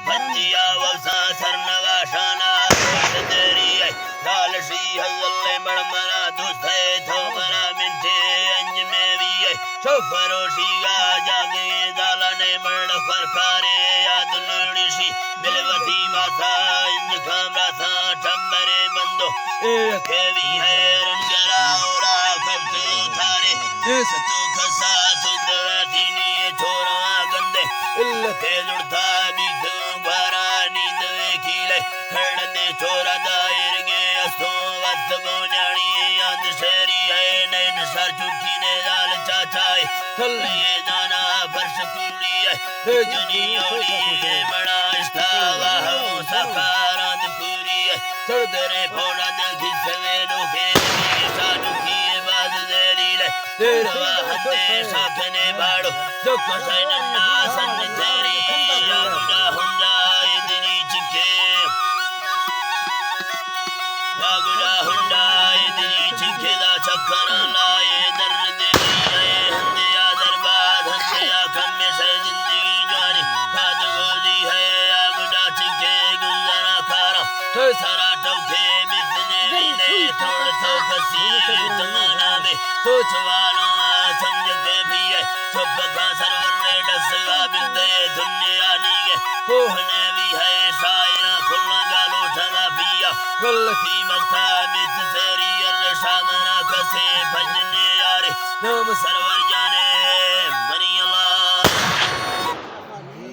फजिया वसा सरनवाशाना तेरी लालशी हल्ले मड़मना दुसे थोमना मिंटे अंज में भी शोफरोशी गा जागे दालने मड़ फरकारे याद लड़शी बिलवती माता इंज खामरा था टम्बरे बंदो केवी है रंगरा ओरा कब्ज थारे सतो खसा सुंदरती नी छोरा गंदे इल्ल के जुड़ता बिग बारा नींद खीले खड़ने छोरा दायर गे असो वत बो냐णी याद शेरी है नैन सर चुकी ने लाल चाचाए थल्ले दाना फर्श कुड़ी है दुनियोड़ी बड़ा इस्तावा हो सकारांत पूरी है सरदरे फोड़ा दे खिसले लोगे साडू की बात देरी ले तेरा हते साखने बाड़ो जोको सैनन्ना सन तेरी यागुड़ा हुंडा इदनी चिके यागुड़ा हुंडा इदनी चिके दा चक्कर लाए दर्द आए हंदे या दरबाद हंदे या कम से जिंदगी जानी बात गोदी है यागुड़ा चिके गुजारा खारा तो सारा टोके मिटने रीले थोड़ तो कसी तमाना में सोच वाला समझ के भी है सब का सरवर डसगा बिंदे दुनिया नीगे कोहने भी है शायरा खुला गालो ठगा पिया गलती मस्ता मिस सेरी अल शामना कसे भजने यारे नाम सरवर